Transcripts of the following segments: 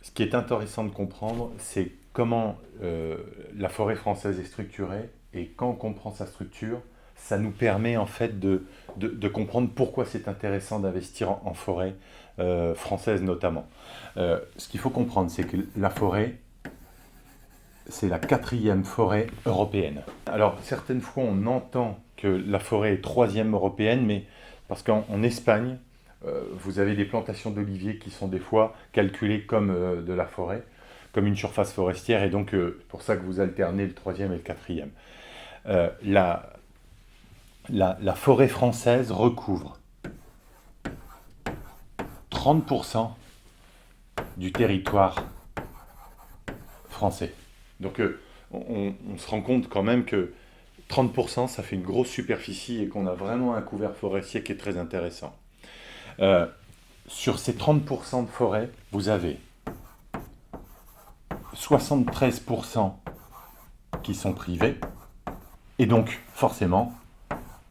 Ce qui est intéressant de comprendre, c'est comment la forêt française est structurée, et quand on comprend sa structure, ça nous permet en fait de comprendre pourquoi c'est intéressant d'investir en forêt française notamment. Ce qu'il faut comprendre, c'est que la forêt, c'est la quatrième forêt européenne. Alors, certaines fois, on entend que la forêt est troisième européenne, mais parce qu'en Espagne, vous avez des plantations d'oliviers qui sont des fois calculées comme de la forêt, comme une surface forestière, et donc pour ça que vous alternez le troisième et le quatrième. Euh, la, la forêt française recouvre 30% du territoire français. Donc on se rend compte quand même que 30%, ça fait une grosse superficie et qu'on a vraiment un couvert forestier qui est très intéressant. Euh, sur ces 30% de forêt, vous avez 73% qui sont privés et donc forcément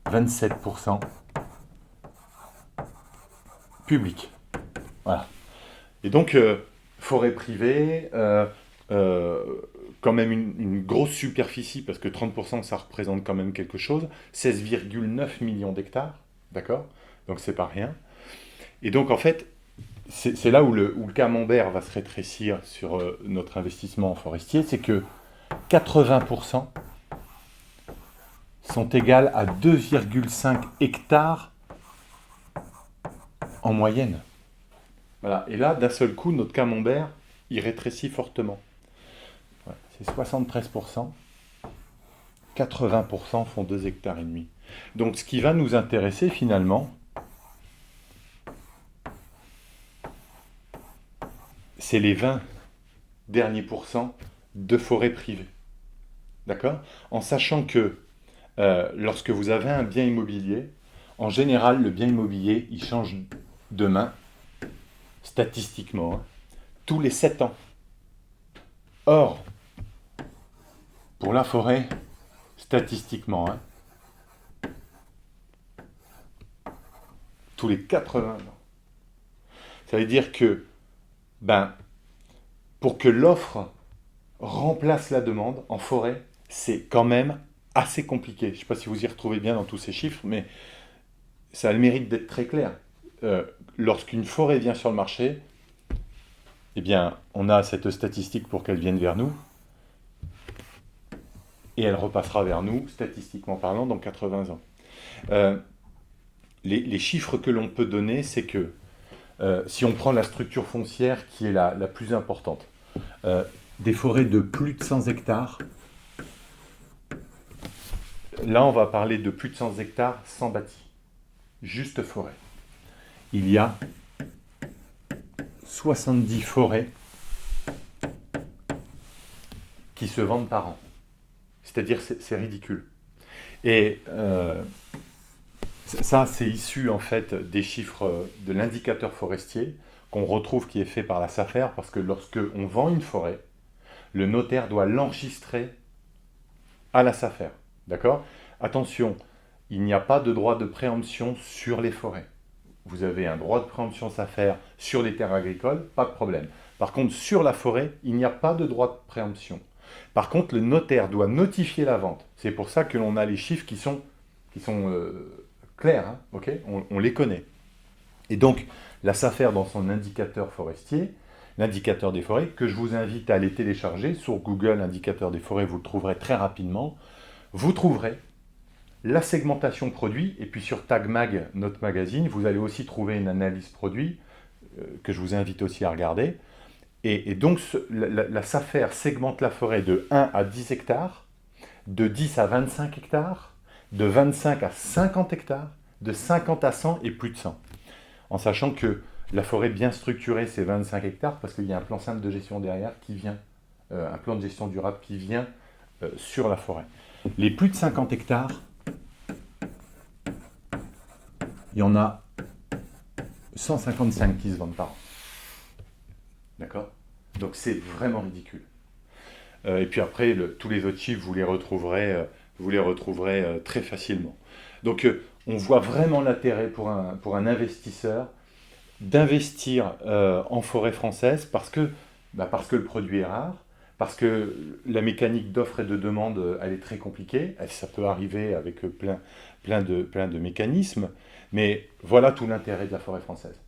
27% publics. Voilà. Et donc, forêt privée, euh, quand même une grosse superficie, parce que 30% ça représente quand même quelque chose, 16,9 millions d'hectares, d'accord? Donc c'est pas rien. Et donc en fait, c'est là où le camembert va se rétrécir sur notre investissement en forestier, c'est que 80% sont égales à 2,5 hectares en moyenne. Voilà. Et là, d'un seul coup, notre camembert, il rétrécit fortement. Ouais. C'est 73%, 80% font 2 hectares et demi. Donc ce qui va nous intéresser finalement, c'est les 20 derniers pourcents de forêt privée. D'accord? En sachant que lorsque vous avez un bien immobilier, en général, le bien immobilier, il change de main, statistiquement, hein, tous les 7 ans. Or, pour la forêt, statistiquement, hein, tous les 80 ans. Ça veut dire que, ben, pour que l'offre remplace la demande en forêt, c'est quand même assez compliqué. Je ne sais pas si vous y retrouvez bien dans tous ces chiffres, mais ça a le mérite d'être très clair. Lorsqu'une forêt vient sur le marché, eh bien, on a cette statistique pour qu'elle vienne vers nous, et elle repassera vers nous, statistiquement parlant, dans 80 ans. Euh, les chiffres que l'on peut donner, c'est que si on prend la structure foncière qui est la plus importante, euh, des forêts de plus de 100 hectares, là on va parler de plus de 100 hectares sans bâti, juste forêt. Il y a 70 forêts qui se vendent par an. C'est-à-dire c'est ridicule. Et ça, c'est issu en fait des chiffres de l'indicateur forestier qu'on retrouve qui est fait par la SAFER, parce que lorsque on vend une forêt, le notaire doit l'enregistrer à la SAFER. D'accord? Attention, il n'y a pas de droit de préemption sur les forêts. Vous avez un droit de préemption SAFER sur les terres agricoles, pas de problème. Par contre, sur la forêt, il n'y a pas de droit de préemption. Par contre, le notaire doit notifier la vente. C'est pour ça que l'on a les chiffres qui sont clairs, hein, okay, on les connaît. Et donc, la SAFER, dans son indicateur forestier, l'indicateur des forêts, que je vous invite à aller télécharger sur Google, indicateur des forêts, vous le trouverez très rapidement, vous trouverez la segmentation produit, et puis sur TagMag, notre magazine, vous allez aussi trouver une analyse produit, que je vous invite aussi à regarder. Et donc, la SAFER segmente la forêt de 1 à 10 hectares, de 10 à 25 hectares, de 25 à 50 hectares, de 50 à 100 et plus de 100. En sachant que la forêt bien structurée, c'est 25 hectares, parce qu'il y a un plan simple de gestion derrière qui vient, un plan de gestion durable qui vient sur la forêt. Les plus de 50 hectares, il y en a 155 qui se vendent par an. D'accord? Donc c'est vraiment ridicule. Et puis après, tous les autres chiffres, vous les retrouverez très facilement. Donc on voit vraiment l'intérêt pour un investisseur d'investir en forêt française, parce que Parce que le produit est rare, parce que la mécanique d'offre et de demande, elle est très compliquée. Ça peut arriver avec plein de mécanismes, mais voilà tout l'intérêt de la forêt française.